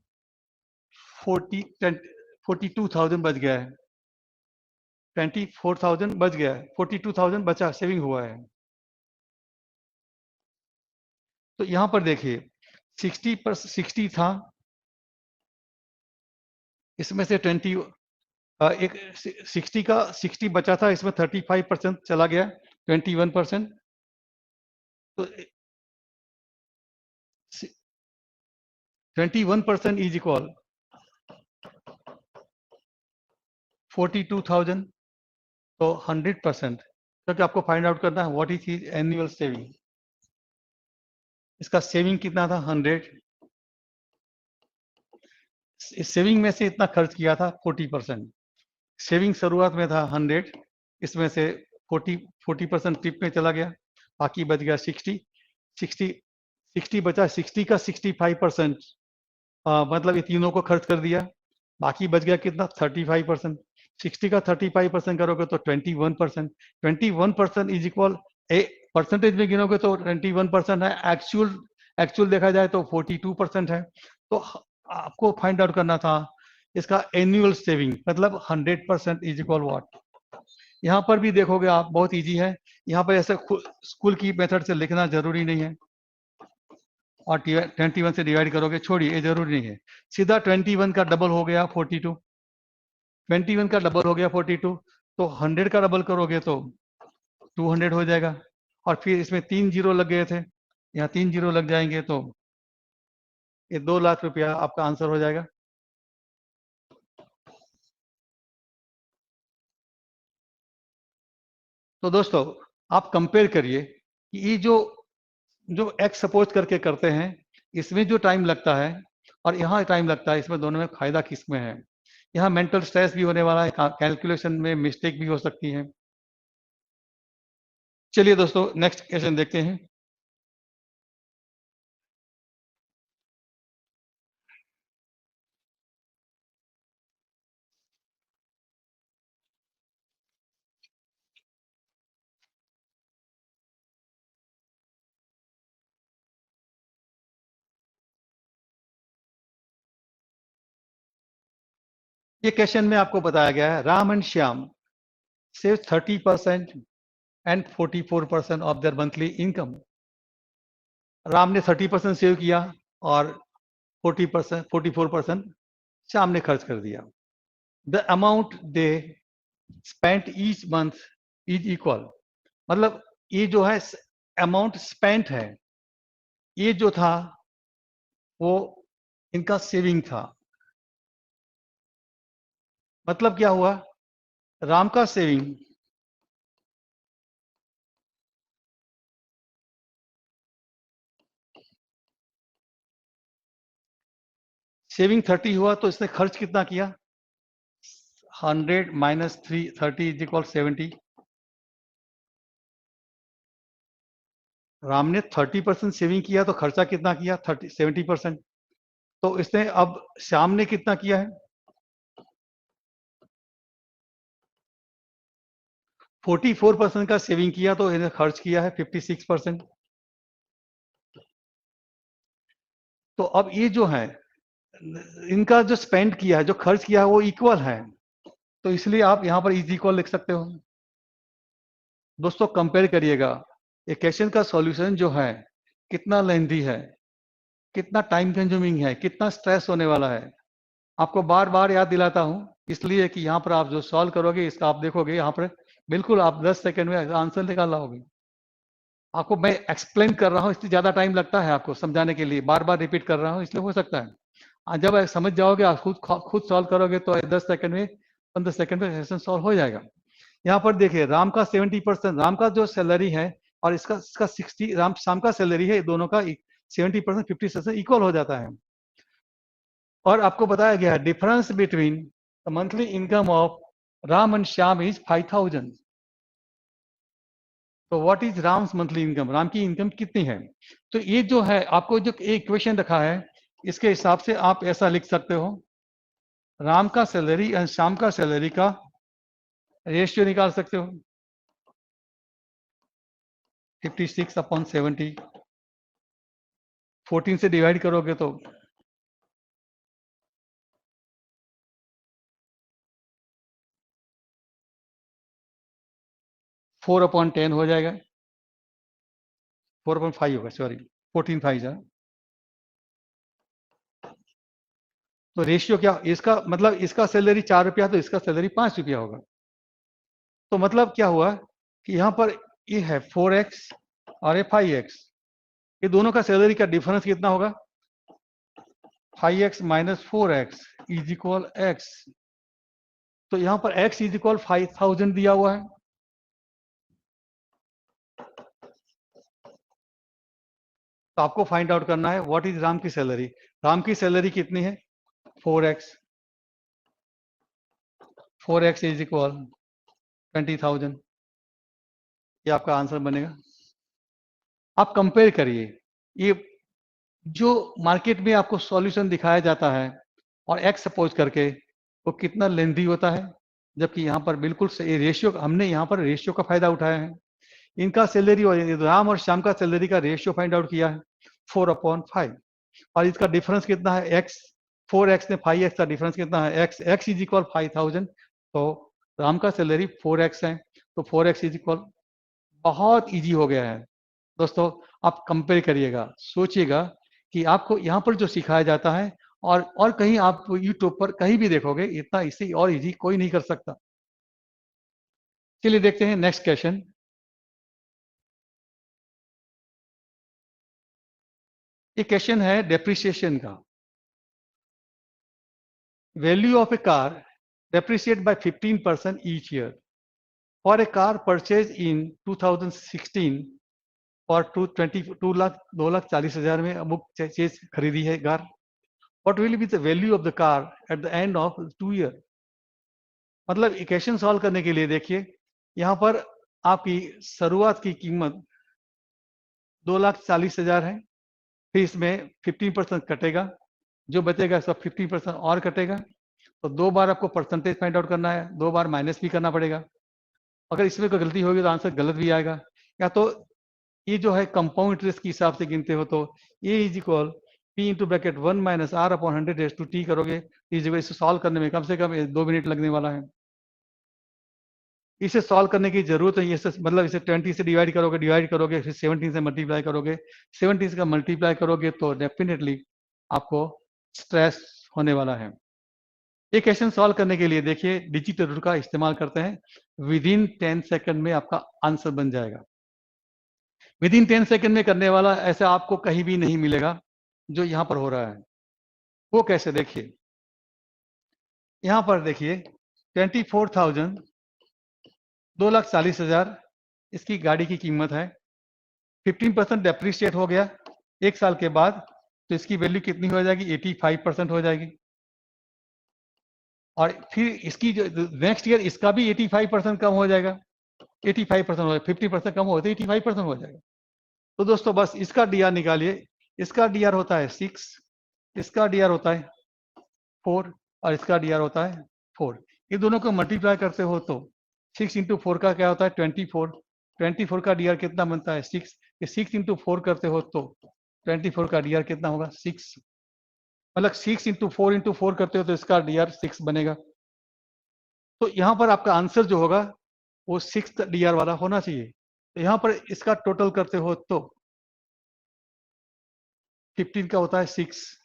42,000 बच गया है। 24,000 बच गया है, 42,000 बचा, सेविंग हुआ है। तो यहां पर देखिए 60 था, इसमें से 20 एक 60 का 60 बचा था, इसमें 35% चला गया, 21%। तो 21% इज इक्वल 42,000। तो 100%, क्योंकि आपको फाइंड आउट करना है व्हाट इज एनुअल सेविंग। इसका सेविंग कितना था? 100। इस सेविंग में से इतना खर्च किया था 40%। सेविंग शुरुआत में था 100, इसमें से 40% टिप में चला गया, बाकी बच गया 60। 60 60 बचा, 60 का 65%, मतलब ये तीनों को खर्च कर दिया, बाकी बच गया कितना? 35%। 60 का 35% करोगे तो 21%। 21% इज इक्वल, ए परसेंटेज में गिनोगे तो 21% है, एक्चुअल एक्चुअल देखा जाए तो 42% है। तो आपको फाइंड आउट करना था इसका एनुअल सेविंग, मतलब 100% इज इक्वल व्हाट। यहाँ पर भी देखोगे आप, बहुत इजी है। यहाँ पर ऐसे स्कूल की मेथड से लिखना जरूरी नहीं है, और 21 से डिवाइड करोगे, छोड़िए ये जरूरी नहीं है, सीधा 21 का डबल हो गया 42। 21 का डबल हो गया 42, तो 100 का डबल करोगे तो 200 हो जाएगा, और फिर इसमें 3 जीरो लग गए थे, यहाँ 3 जीरो लग जाएंगे, तो ये 2 लाख रुपया आपका आंसर हो जाएगा। तो दोस्तों आप कंपेयर करिए कि ये जो जो एक्स सपोज करके करते हैं, इसमें जो टाइम लगता है और यहाँ टाइम लगता है, इसमें दोनों में फायदा किस में है? यहाँ मेंटल स्ट्रेस भी होने वाला है, कैलकुलेशन में मिस्टेक भी हो सकती है। चलिए दोस्तों नेक्स्ट क्वेश्चन देखते हैं। ये क्वेश्चन में आपको बताया गया है Ram and Shyam save 30% and 44% of their monthly income. Ram ने 30% सेव किया और 44% श्याम ने खर्च कर दिया। The amount they spent each month is equal. मतलब ये जो है अमाउंट स्पेंट है, ये जो था वो इनका सेविंग था। मतलब क्या हुआ, राम का सेविंग सेविंग 30 हुआ तो इसने खर्च कितना किया, 100 माइनस 30 इज इक्वल 70। राम ने 30% सेविंग किया तो खर्चा कितना किया, 70%। तो इसने अब श्याम ने कितना किया है, 44% का सेविंग किया तो इन्हें खर्च किया है 56%। तो अब ये जो है इनका जो स्पेंड किया है, जो खर्च किया है वो इक्वल है, तो इसलिए आप यहां पर इज इक्वल लिख सकते हो। दोस्तों कंपेयर करिएगा, ये क्वेश्चन का सॉल्यूशन जो है कितना लेंथी है, कितना टाइम कंज्यूमिंग है, कितना स्ट्रेस होने वाला है। आपको बार बार याद दिलाता हूं इसलिए कि यहाँ पर आप जो सॉल्व करोगे इसका आप देखोगे यहाँ पर बिल्कुल आप 10 सेकंड में आंसर निकाल लाओगे। आपको मैं एक्सप्लेन कर रहा हूँ इसलिए ज्यादा टाइम लगता है आपको समझाने के लिए, बार बार रिपीट कर रहा हूँ इसलिए हो सकता है। जब आप समझ जाओगे, आप खुद सॉल्व करोगे तो 10 सेकंड में 15 सेकंड में क्वेश्चन सॉल्व हो जाएगा। यहाँ पर देखिए राम का 70%, राम का जो सैलरी है और इसका 60, राम शाम का सैलरी है, दोनों का 70% 50% इक्वल हो जाता है। और आपको बताया गया है difference between the monthly income of Ram and Shyam is 5000। तो what is Ram's monthly income, Ram की इनकम कितनी है। तो ये जो है आपको जो एक क्वेश्चन रखा है इसके हिसाब से आप ऐसा लिख सकते हो, राम का सैलरी एंड श्याम का सैलरी का रेशियो निकाल सकते हो, 56/70, 14 से डिवाइड करोगे तो 4/10 हो जाएगा, 4/5 होगा, सॉरी 14 5 है। तो रेशियो क्या, इसका मतलब इसका सैलरी 4 रुपया तो इसका सैलरी 5 रुपया होगा। तो मतलब क्या हुआ कि यहाँ पर ये है 4x और ये 5x, ये दोनों का सैलरी का डिफरेंस कितना होगा, 5x minus 4x is equal x। तो यहाँ पर x इज इक्वल 5000 दिया हुआ है। तो आपको फाइंड आउट करना है व्हाट इज राम की सैलरी। राम की सैलरी कितनी है, 4x, 4x इज इक्वल 20,000। ये आपका आंसर बनेगा। आप कंपेयर करिए, ये जो मार्केट में आपको सॉल्यूशन दिखाया जाता है और एक्स सपोज करके वो कितना लेंथी होता है, जबकि यहाँ पर बिल्कुल सही रेशियो, हमने यहाँ पर रेशियो का फायदा उठाया है। इनका सैलरी और राम और श्याम का सैलरी का रेशियो फाइंड आउट किया है 4/5, और इसका डिफरेंस कितना है एक्स, 4x ने 5x का डिफरेंस कितना है एक्स, एक्स इज इक्वल 5000। तो राम का सैलरी 4x है, तो 4x इज इक्वल, बहुत इजी हो गया है। दोस्तों आप कंपेयर करिएगा, सोचिएगा कि आपको यहाँ पर जो सिखाया जाता है और कहीं आप यूट्यूब पर कहीं भी देखोगे इतना इससे और इजी कोई नहीं कर सकता। चलिए देखते हैं नेक्स्ट क्वेश्चन। ये क्वेश्चन है डेप्रिसिएशन का। Value of A car depreciate by 15% each year. For a car purchased in 2016 for 2,40,000 में अमुक चीज खरीदी है car, what will be the value of the car at the end of 2 year। मतलब equation solve करने के लिए देखिए यहाँ पर आपकी शुरुआत की कीमत 2,40,000 है, फिर इसमें 15% कटेगा, जो बचेगा सब 15% और कटेगा। तो 2 बार आपको परसेंटेज फाइंड आउट करना है, 2 बार माइनस भी करना पड़ेगा। अगर इसमें कोई गलती होगी तो आंसर गलत भी आएगा। या तो ये जो है कंपाउंड इंटरेस्ट के हिसाब से गिनते हो तो A is equal p into bracket 1 minus r upon 100 raise to t करोगे, इस जगह इसे सॉल्व करने में कम से कम 2 मिनट लगने वाला है। इसे सॉल्व करने की जरूरत है, इसे मतलब इसे 20 से डिवाइड करोगे फिर 17 से मल्टीप्लाई करोगे, 17 का मल्टीप्लाई करोगे तो डेफिनेटली आपको स्ट्रेस होने वाला है। ये क्वेश्चन सॉल्व करने के लिए देखिए डिजिटल रूल का इस्तेमाल करते हैं, विद इन 10 सेकंड में आपका आंसर बन जाएगा। विद इन 10 सेकंड में करने वाला ऐसा आपको कहीं भी नहीं मिलेगा जो यहां पर हो रहा है। वो कैसे, देखिए यहां पर देखिए 24,000 2,40,000 इसकी गाड़ी की कीमत है। 15% डेप्रिशिएट हो गया एक साल के बाद, तो इसकी वैल्यू कितनी हो जाएगी, 85% हो जाएगी। और फिर इसकी जो नेक्स्ट ईयर इसका भी 85% कम हो जाएगा, 85% हो जाएगा, 50% कम हो तो 85% हो जाएगा। तो दोस्तों बस इसका डी आर निकालिए, इसका डी आर होता है 6, इसका डी आर होता है 4 और इसका डी आर होता है 4। ये दोनों को मल्टीप्लाई करते हो तो 6 इंटू 4 का क्या होता है 24, 24 का डी आर कितना बनता है 6, ये 6 इंटू 4 करते हो तो 24 का डी आर कितना होगा 6, मतलब 6 इंटू 4 करते हो तो इसका डी आर 6 बनेगा। तो यहां पर आपका आंसर जो होगा वो 6 डी आर वाला होना चाहिए। तो यहां पर इसका टोटल करते हो तो 15 का होता है 6,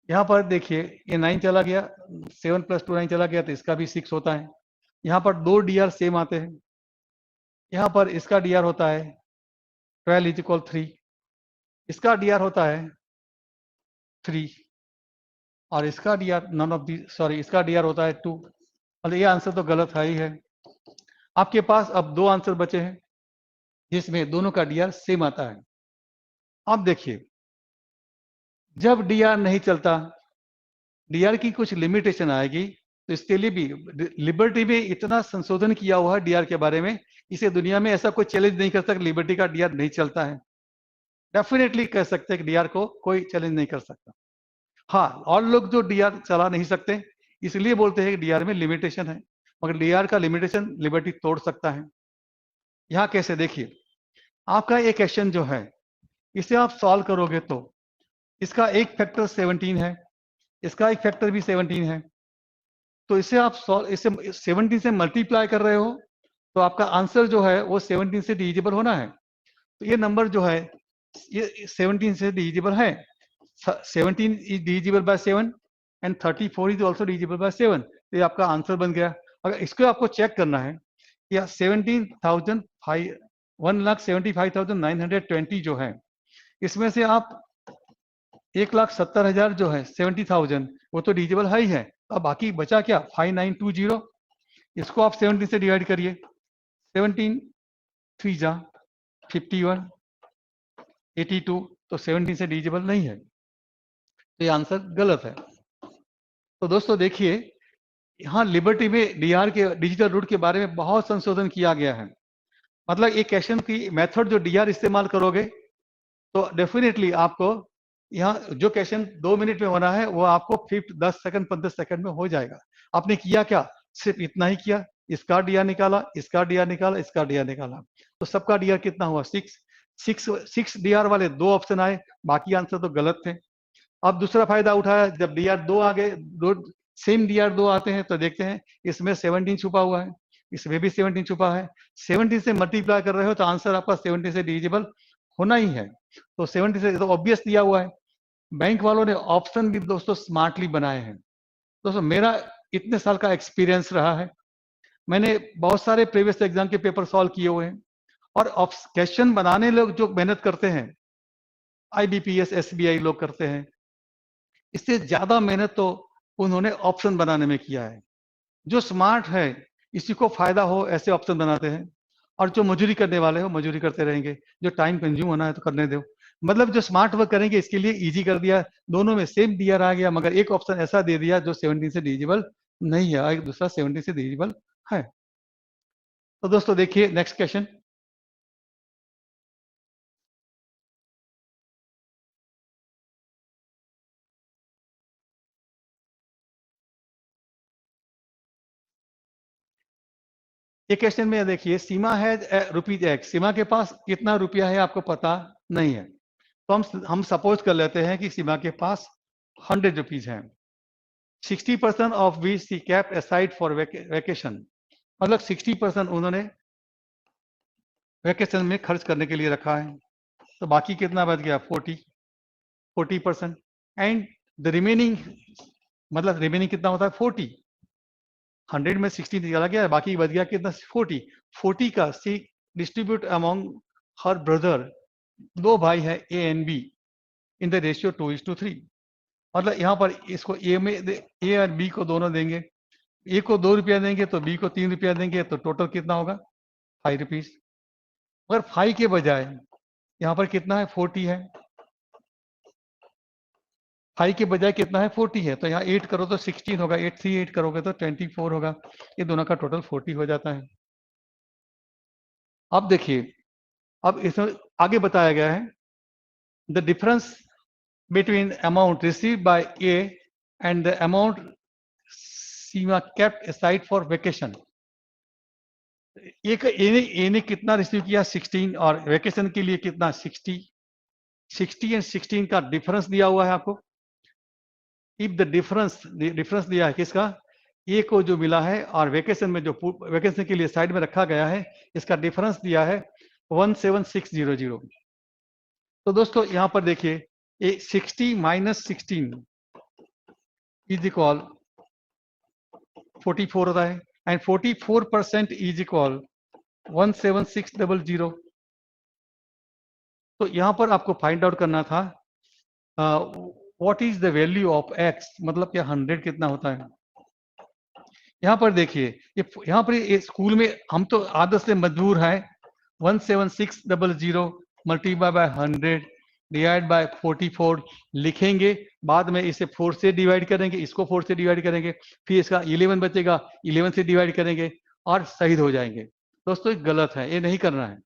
यहाँ पर देखिए ये 9 चला गया, 7 + 2 9 चला गया तो इसका भी 6 होता है। यहाँ पर दो डी आर सेम आते हैं। यहाँ पर इसका डी आर होता है 12 = 3, इसका डी आर होता है 3 और इसका डी आर इसका डी आर होता है 2। मतलब ये आंसर तो गलत है ही है। आपके पास अब दो आंसर बचे हैं जिसमें दोनों का डी आर सेम आता है। अब देखिए जब डी आर नहीं चलता, डीआर की कुछ लिमिटेशन आएगी, तो इसके लिए भी लिबर्टी में इतना संशोधन किया हुआ है डीआर के बारे में, इसे दुनिया में ऐसा कोई चैलेंज नहीं कर सकता लिबर्टी का डीआर नहीं चलता है। डेफिनेटली कह सकते हैं कि डीआर को कोई चैलेंज नहीं कर सकता। हाँ, और लोग जो डीआर चला नहीं सकते इसलिए बोलते हैं कि डीआर में लिमिटेशन है, मगर डीआर का लिमिटेशन लिबर्टी तोड़ सकता है। यहाँ कैसे, देखिए आपका एक क्वेश्चन जो है इसे आप सॉल्व करोगे तो इसका एक फैक्टर 17 है, इसका एक फैक्टर भी 17 है, तो इसे आप इसे 17 से मल्टीप्लाई कर रहे हो तो आपका आंसर जो है वो 17 से डिविजिबल होना है। तो ये नंबर जो है ये 17 से डिविजिबल है, 17 is divisible by 7 and 34 is also divisible by 7, तो ये आपका आंसर बन गया। अगर इसको आपको चेक करना है या 1,75,920 जो है इसमें से आप 1,70,000 जो है 70,000 वो तो डिविजिबल है ही है, अब बाकी बचा क्या 5920, इसको आप 17 से डिवाइड करिए, 17 3 जा 51 82, तो 17 से डिविजिबल नहीं है, तो ये आंसर गलत है। तो दोस्तों देखिए यहाँ लिबर्टी में डीआर के डिजिटल रूट के बारे में बहुत संशोधन किया गया है। मतलब एक क्वेश्चन की मेथड जो डीआर इस्तेमाल करोगे तो डेफिनेटली आपको यहाँ जो क्वेश्चन 2 मिनट में होना है वो आपको 10 सेकंड 15 सेकंड में हो जाएगा। आपने किया क्या, सिर्फ इतना ही किया, इसका डीआर निकाला, इसका डीआर निकाला, इसका डीआर निकाला, तो सबका डीआर कितना हुआ 6 डीआर वाले दो ऑप्शन आए, बाकी आंसर तो गलत थे। अब दूसरा फायदा उठाया, जब डीआर दो आ गए, दो सेम डीआर दो आते हैं तो देखते हैं इसमें 17 छुपा हुआ है, इसमें भी 17 छुपा है, 17 से मल्टीप्लाई कर रहे हो तो आंसर आपका 17 से डिविजिबल होना ही है। तो 70 से तो ऑब्वियस दिया हुआ है। बैंक वालों ने ऑप्शन भी दोस्तों स्मार्टली बनाए हैं। दोस्तों मेरा इतने साल का एक्सपीरियंस रहा है, मैंने बहुत सारे प्रीवियस एग्जाम के पेपर सॉल्व किए हुए हैं, और क्वेश्चन बनाने लोग जो मेहनत करते हैं IBPS SBI लोग करते हैं, इससे ज्यादा मेहनत तो उन्होंने ऑप्शन बनाने में किया है। जो स्मार्ट है इसी को फायदा हो ऐसे ऑप्शन बनाते हैं, और जो मजूरी करने वाले हो मजूरी करते रहेंगे, जो टाइम कंज्यूम होना है तो करने दो। मतलब जो स्मार्ट वर्क करेंगे इसके लिए इजी कर दिया, दोनों में सेम डीआर आ गया, मगर एक ऑप्शन ऐसा दे दिया जो 17 से डिविजिबल नहीं है और एक दूसरा 17 से डिविजिबल है। तो दोस्तों देखिए नेक्स्ट क्वेश्चन, ये क्वेश्चन में देखिए सीमा है ₹X, सीमा के पास कितना रुपया है आपको पता नहीं है, तो हम सपोज कर लेते हैं कि सीमा के पास 100 रुपीज है, 60% of which she kept aside for vacation, मतलब 60% उन्होंने वेकेशन में खर्च करने के लिए रखा है। तो बाकी कितना बच गया? 40%। एंड द रिमेनिंग, मतलब रिमेनिंग कितना होता है? 40। 100 में 60 निकाला गया, बाकी बच गया कितना? 40। 40 का she distribute among her brother, दो भाई है A and B, in the ratio 2:3। मतलब यहाँ पर इसको ए में ए और बी को दोनों देंगे, ए को 2 रुपया देंगे तो बी को 3 रुपया देंगे, तो टोटल कितना होगा? 5 रुपीज। अगर 5 के बजाय यहाँ पर कितना है? 40 है। 5 के बजाय कितना है? 40 है। तो यहाँ 8 करो तो 16 होगा, 8 3 8 करोगे तो 24 होगा। ये दोनों का टोटल 40 हो जाता है। अब देखिए, अब इसमें आगे बताया गया है the difference between amount received by A and the amount Seema kept aside for vacation. A ने कितना रिसीव किया? 16, और वेकेशन के लिए कितना? 60। 60 एंड 16 का डिफरेंस दिया हुआ है आपको। इफ द डिफरेंस दिया है किसका? ए को जो मिला है, और वेकेशन में जो वेकेशन के लिए साइड में रखा गया है, इसका डिफरेंस दिया है 17600। तो दोस्तों यहाँ पर देखिए, 60 माइनस 16 इज इक्वल 44 होता है, एंड 44% इज इक्वल 17600। तो यहाँ पर आपको फाइंड आउट करना था what is the value of x, मतलब क्या 100 कितना होता है। यहाँ पर देखिए, यहाँ पर स्कूल में हम तो आदत से मजबूर है 17600 मल्टीप्लाई बाय 100 डिवाइड बाय 44 लिखेंगे, बाद में इसे 4 से डिवाइड करेंगे, इसको 4 से डिवाइड करेंगे, फिर इसका 11 बचेगा, 11 से डिवाइड करेंगे और शहीद हो जाएंगे। दोस्तों गलत है, ये नहीं करना है।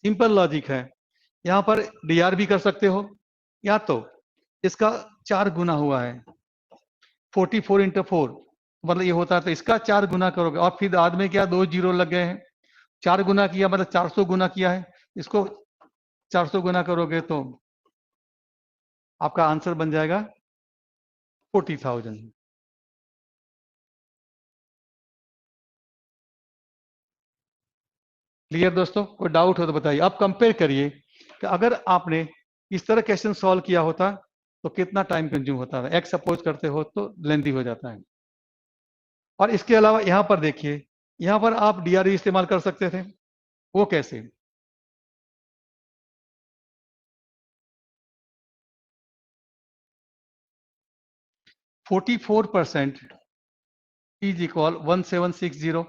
सिंपल लॉजिक है। यहाँ पर डीआर भी कर सकते हो, या तो इसका 4 गुना हुआ है 44 इंटू 4, मतलब ये होता है, तो इसका 4 गुना करोगे, और फिर बाद में क्या 2 जीरो लग गए हैं, 4 गुना किया मतलब 400 गुना किया है, इसको 400 गुना करोगे तो आपका आंसर बन जाएगा 40,000। क्लियर दोस्तों? कोई डाउट हो तो बताइए। अब कंपेयर करिए कि अगर आपने इस तरह क्वेश्चन सॉल्व किया होता तो कितना टाइम कंज्यूम होता है। एक्स सपोज करते हो तो लेंथी हो जाता है। और इसके अलावा यहाँ पर देखिए, यहाँ पर आप डीआरई इस्तेमाल कर सकते थे। वो कैसे? %44 इज इक्वल 1760,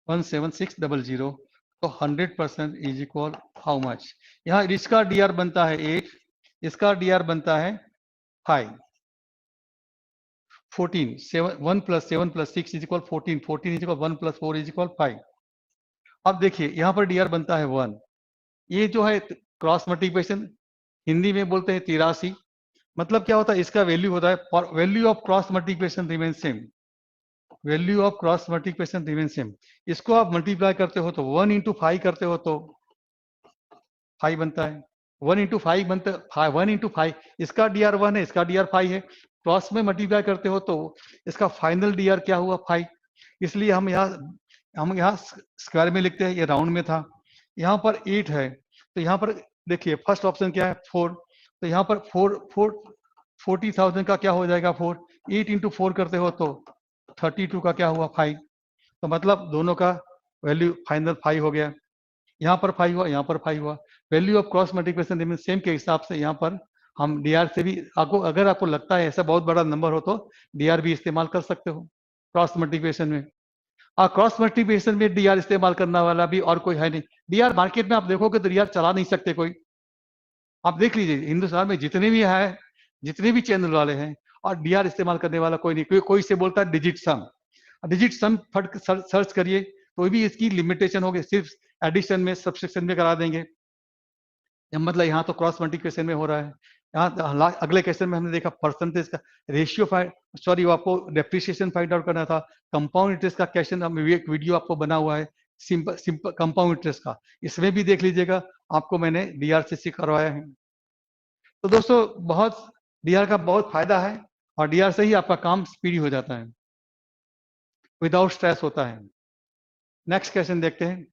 17600। तो 100% इज इक्वल हाउ मच? यहाँ इसका डीआर बनता है 8, इसका डीआर बनता है 5। 14, 7 1 + 7 + 6 is equal 14, 14 is equal 1 + 4 is equal 5। अब देखिए यहाँ पर डीआर बनता है 1। ये जो है क्रॉस मल्टीप्लिकेशन, हिंदी में बोलते हैं 83। मतलब क्या होता है? इसका वैल्यू होता है value of cross multiplication remain same, value of cross multiplication remain same. इसको आप मल्टीप्लाई करते हो तो 1 इंटू 5 करते हो तो 5 बनता है, 1 इंटू 5 बनता है 1 इंटू 5। इसका डीआर 1 है, इसका डीआर 5 है, क्रॉस में मल्टीप्लाई करते हो तो इसका फाइनल डीआर क्या हुआ? 5। इसलिए हम यहाँ स्क्वायर में लिखते हैं, ये राउंड में था। यहाँ पर 8 है, तो यहाँ पर देखिए फर्स्ट ऑप्शन क्या है? 4। तो यहाँ पर 40,000 का क्या हो जाएगा? 4। 8 इंटू 4 करते हो तो 32 का क्या हुआ? 5। तो मतलब दोनों का वैल्यू फाइनल 5 हो गया। यहाँ पर 5 हुआ, यहाँ पर 5 हुआ। Value of cross multiplication remain same के हिसाब से यहाँ पर हम डीआर से भी, आपको अगर आपको लगता है ऐसा बहुत बड़ा नंबर हो तो डीआर भी इस्तेमाल कर सकते हो क्रॉस मल्टीप्लिकेशन में। और क्रॉस मल्टीप्लिकेशन में डीआर इस्तेमाल करने वाला भी और कोई है नहीं। डीआर मार्केट में आप देखोगे तो डीआर चला नहीं सकते कोई। आप देख लीजिए हिंदुस्तान में जितने भी है, जितने भी चैनल वाले हैं, और डीआर इस्तेमाल करने वाला कोई नहीं। कोई से बोलता है डिजिट सम, डिजिट सम फट सर्च करिए तो भी इसकी लिमिटेशन होगी, सिर्फ एडिशन में सब्सट्रैक्शन में करा देंगे। मतलब यहाँ तो क्रॉस मल्टीप्लिकेशन में हो रहा है। यहाँ अगले क्वेश्चन में हमने देखा परसेंटेज का रेशियो सॉरी, आपको डेप्रिसिएशन फाइंड आउट करना था। कंपाउंड इंटरेस्ट का क्वेश्चन एक वीडियो आपको बना हुआ है, सिंपल सिंपल कंपाउंड इंटरेस्ट का, इसमें भी देख लीजिएगा, आपको मैंने डीआरसीसी करवाया है। तो दोस्तों बहुत डीआर का बहुत फायदा है, और डीआर से ही आपका काम स्पीडी हो जाता है, विदाउट स्ट्रेस होता है। नेक्स्ट क्वेश्चन देखते हैं।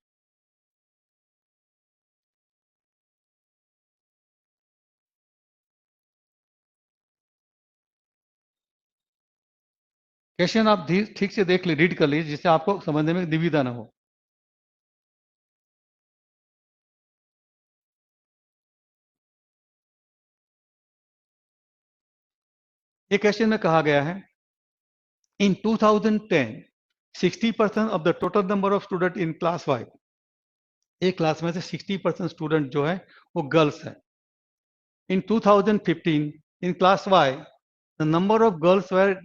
क्वेश्चन आप ठीक से देख ली, रीड कर लीजिए, जिससे आपको समझने में दुविधा ना हो। ये क्वेश्चन में कहा गया है, इन 2010 60% of the total number of student in class 5, एक क्लास में से 60% स्टूडेंट जो है वो गर्ल्स है। In 2015 in class Y the number of girls were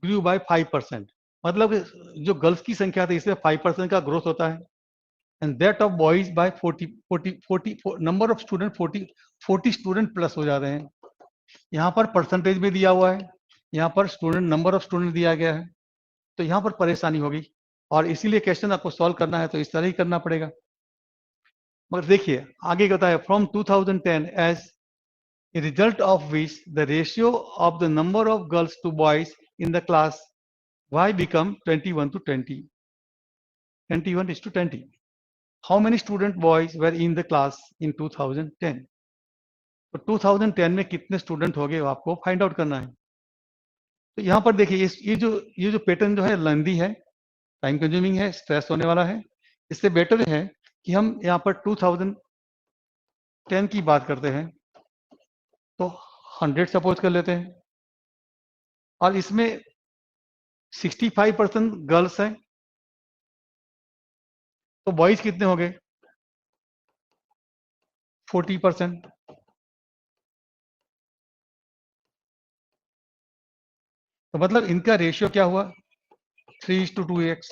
grew by 5%, मतलब जो गर्ल्स की संख्या थी इसमें 5% का ग्रोथ होता है। And that of boys by 40 number of student 40 student plus हो जाते हैं। यहाँ पर परसेंटेज में दिया हुआ है, यहाँ पर स्टूडेंट नंबर ऑफ स्टूडेंट दिया गया है, तो यहाँ पर परेशानी होगी, और इसीलिए क्वेश्चन आपको सॉल्व करना है तो इस तरह ही करना पड़ेगा। मगर देखिए आगे कहता है, from 2010 as a result of which the ratio of the number of girls to boys in the class y become 21 to 20, 21 is to 20. How many student boys were in the class in 2010? तो 2010 में कितने student हो गए वो आपको find out करना है। तो यहाँ पर देखिए ये जो पैटर्न जो है लेंदी है, टाइम कंज्यूमिंग है, स्ट्रेस होने वाला है। इससे बेटर है कि हम यहाँ पर 2010 की बात करते हैं, तो 100 सपोज कर लेते हैं, और इसमें 65% गर्ल्स हैं, तो बॉयज कितने हो गए 40%। तो मतलब इनका रेशियो क्या हुआ 3:2x।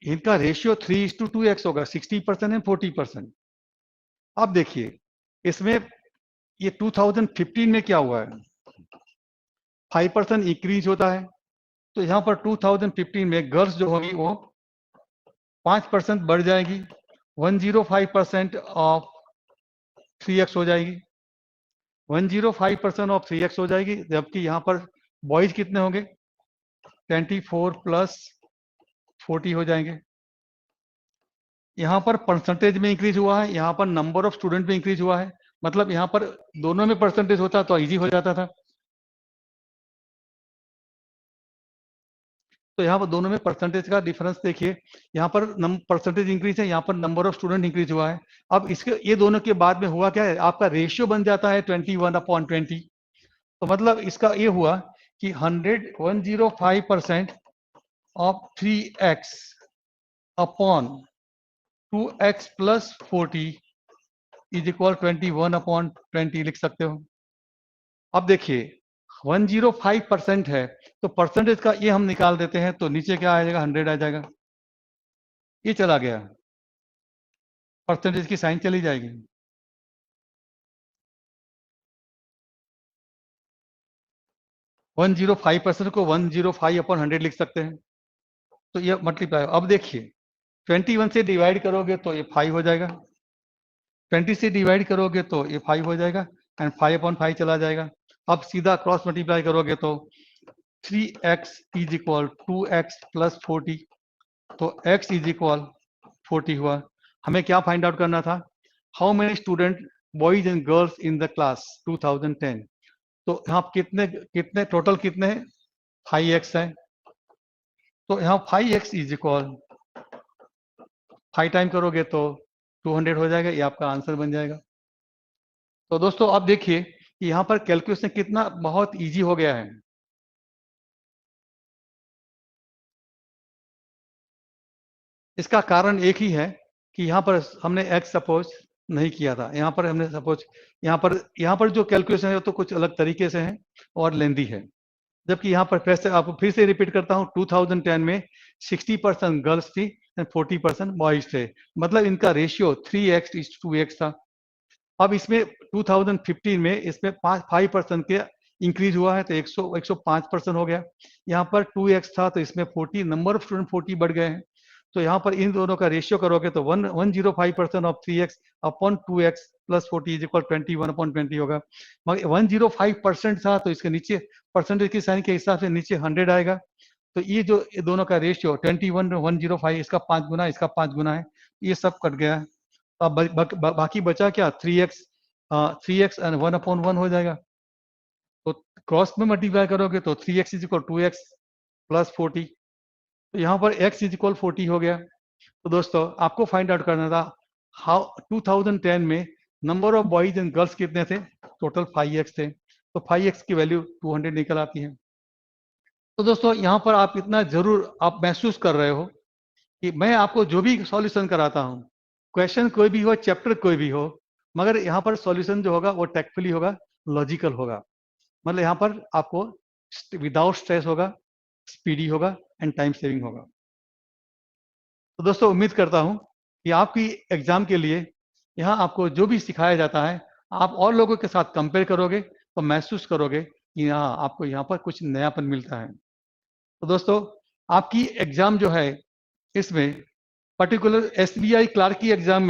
इनका रेशियो 3:2x होगा, 60% एंड 40%। अब देखिए इसमें ये 2015 में क्या हुआ है, 5% इंक्रीज होता है, तो यहाँ पर 2015 में गर्ल्स जो होगी वो 5% बढ़ जाएगी, 105% ऑफ 3x हो जाएगी, 105% ऑफ 3x हो जाएगी, जबकि यहाँ पर बॉयज कितने होंगे 24 प्लस 40 हो जाएंगे। यहाँ पर परसेंटेज में इंक्रीज हुआ है, यहाँ पर नंबर ऑफ स्टूडेंट में इंक्रीज हुआ है, मतलब यहाँ पर दोनों में परसेंटेज होता तो इजी हो जाता था। तो यहाँ पर दोनों में परसेंटेज का डिफरेंस देखिए, यहाँ पर परसेंटेज इंक्रीज है, यहाँ पर नंबर ऑफ स्टूडेंट इंक्रीज हुआ है। अब इसके ये दोनों के बाद में हुआ क्या है, आपका रेशियो बन जाता है 21/20। तो मतलब इसका ये हुआ कि 105% of 3x upon 2x plus 40 is equal 21/20 लिख सकते हो। अब देखिए 105% है, तो परसेंटेज का ये हम निकाल देते हैं, तो नीचे क्या आ जाएगा 100 आ जाएगा, ये चला गया, परसेंटेज की साइन चली जाएगी। वन 105% को 105/100 लिख सकते हैं, तो ये मल्टीप्लाई। अब देखिए 21 से डिवाइड करोगे तो ये 5 हो जाएगा, 20 से डिवाइड करोगे तो ये 5 हो जाएगा, एंड 5/5 चला जाएगा। अब सीधा क्रॉस मल्टीप्लाई करोगे तो 3x is equal 2x plus 40, तो x इज इक्वल 40 हुआ। हमें क्या फाइंड आउट करना था, how many student boys and girls in the class 2010। तो यहाँ कितने कितने टोटल कितने हैं 5x है, तो यहाँ 5x इज इक्वल 5 टाइम करोगे तो 200 हो जाएगा, ये आपका आंसर बन जाएगा। तो दोस्तों आप देखिए कि यहाँ पर कैलकुलेशन कितना बहुत इजी हो गया है। इसका कारण एक ही है कि यहाँ पर हमने x सपोज नहीं किया था, यहाँ पर हमने सपोज यहाँ पर जो कैलकुलेशन है वो तो कुछ अलग तरीके से है और लेंदी है, जबकि यहाँ पर फिर से रिपीट करता हूँ, 2010 में 60% गर्ल्स थी एंड 40% बॉयज थे, मतलब इनका रेशियो 3x:2x था। अब इसमें 2015 में इसमें 5% के इंक्रीज हुआ है तो 105% हो गया। यहाँ पर 2x था तो इसमें 40 नंबर ऑफ स्टूडेंट 40 बढ़ गए हैं। तो यहाँ पर इन दोनों का रेशियो करोगे तो 105% of 3x upon 2x plus 40 is equal 21/20 होगा। मगर 105% था तो इसके नीचे परसेंटेज की साइन के हिसाब से नीचे 100 आएगा। तो ये जो ये दोनों का रेशियो 21/105, इसका 5 गुना, इसका 5 गुना है, ये सब कट गया है। अब बाकी बचा क्या, 3x एंड 1/1 हो जाएगा। तो क्रॉस में मल्टीप्लाई करोगे तो 3x is equal 2x plus 40, तो यहाँ पर x इज इक्वल 40 हो गया। तो दोस्तों आपको फाइंड आउट करना था हाउ 2010 में number of boys and girls कितने थे, टोटल 5x थे, तो 5x की वैल्यू 200 निकल आती है। तो दोस्तों यहाँ पर आप इतना जरूर आप महसूस कर रहे हो कि मैं आपको जो भी सॉल्यूशन कराता हूँ, क्वेश्चन कोई भी हो, चैप्टर कोई भी हो, मगर यहाँ पर सॉल्यूशन जो होगा वो टेक्टफुली होगा, लॉजिकल होगा। मतलब यहाँ पर आपको विदाउट स्ट्रेस होगा, स्पीडी होगा एंड टाइम सेविंग होगा। तो दोस्तों उम्मीद करता हूँ कि आपकी एग्जाम के लिए यहाँ आपको जो भी सिखाया जाता है आप और लोगों के साथ कंपेयर करोगे तो महसूस करोगे कि यहाँ आपको यहाँ पर कुछ नयापन मिलता है। तो दोस्तों आपकी एग्जाम जो है इसमें पर्टिकुलर एसबीआई क्लार्क की एग्जाम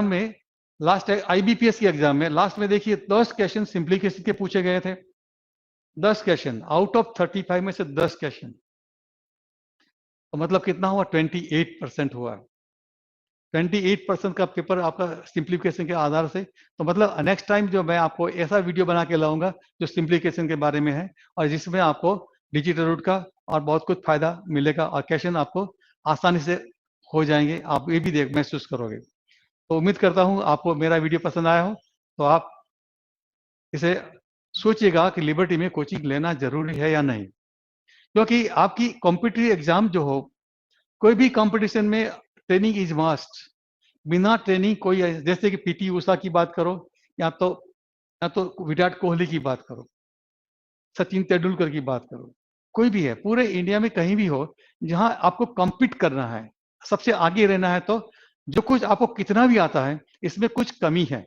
में लास्ट आईबीपीएस की एग्जाम में लास्ट में देखिए 10 क्वेश्चन सिंप्लीफिकेशन के पूछे गए थे। 10 क्वेश्चन आउट ऑफ 35 में से 10 क्वेश्चन, तो मतलब कितना हुआ, 28% हुआ। 28% का पेपर आपका सिंप्लीफिकेशन के आधार से। तो मतलब नेक्स्ट टाइम जो मैं आपको ऐसा वीडियो बना के लाऊंगा जो सिंप्लीफिकेशन के बारे में है और जिसमें आपको डिजिटल रूट का और बहुत कुछ फायदा मिलेगा और क्वेश्चन आपको आसानी से हो जाएंगे, आप ये भी देख महसूस करोगे। तो उम्मीद करता हूँ आपको मेरा वीडियो पसंद आया हो, तो आप इसे सोचिएगा कि लिबर्टी में कोचिंग लेना जरूरी है या नहीं, क्योंकि आपकी कॉम्पिटिटिव एग्जाम जो हो, कोई भी कंपटीशन में ट्रेनिंग इज मस्ट। बिना ट्रेनिंग कोई, जैसे कि पीटी उषा की बात करो या तो विराट कोहली की बात करो, सचिन तेंदुलकर की बात करो, कोई भी है पूरे इंडिया में कहीं भी हो जहां आपको कम्पीट करना है, सबसे आगे रहना है, तो जो कुछ आपको कितना भी आता है इसमें कुछ कमी है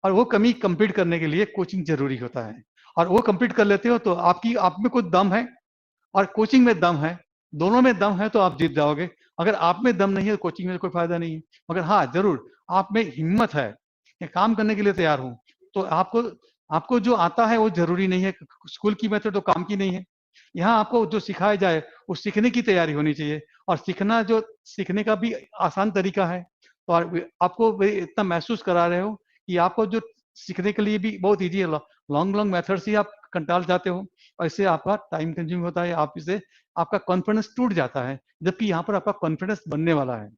और वो कमी कम्पीट करने के लिए कोचिंग जरूरी होता है। और वो कम्पीट कर लेते हो तो आप में कुछ दम है और कोचिंग में दम है, दोनों में दम है तो आप जीत जाओगे। अगर आप में दम नहीं है तो कोचिंग में कोई फायदा नहीं है। मगर हाँ जरूर आप में हिम्मत है, काम करने के लिए तैयार हूं, तो आपको आपको जो आता है वो जरूरी नहीं है, स्कूल की मेथड तो काम की नहीं है। यहाँ आपको जो सिखाया जाए वो सीखने की तैयारी होनी चाहिए, और सीखने का भी आसान तरीका है। तो आपको इतना महसूस करा रहे हो कि आपको जो सीखने के लिए भी बहुत ईजी है, लॉन्ग लॉन्ग मेथड्स ही आप कंटाल जाते हो और इससे आपका टाइम कंज्यूम होता है, आपका कॉन्फिडेंस टूट जाता है, जबकि यहाँ पर आपका कॉन्फिडेंस बनने वाला है।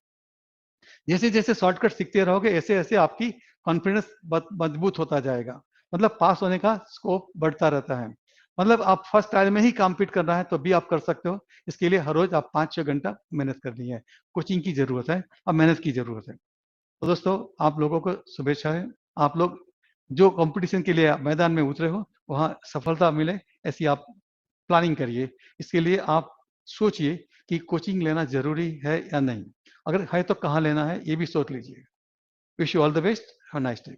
जैसे जैसे शॉर्टकट सीखते रहोगे ऐसे ऐसे आपकी कॉन्फिडेंस मजबूत होता जाएगा, मतलब पास होने का स्कोप बढ़ता रहता है। मतलब आप फर्स्ट ट्रायल में ही कम्पीट करना है तो भी आप कर सकते हो। इसके लिए हर रोज आप 5-6 घंटा मेहनत करनी है, कोचिंग की जरूरत है और मेहनत की जरूरत है। तो दोस्तों आप लोगों को शुभेच्छा है, आप लोग जो कंपटीशन के लिए मैदान में उतरे हो वहां सफलता मिले ऐसी आप प्लानिंग करिए। इसके लिए आप सोचिए कि कोचिंग लेना जरूरी है या नहीं, अगर है तो कहाँ लेना है ये भी सोच लीजिए। Wish you all the best, have a nice day.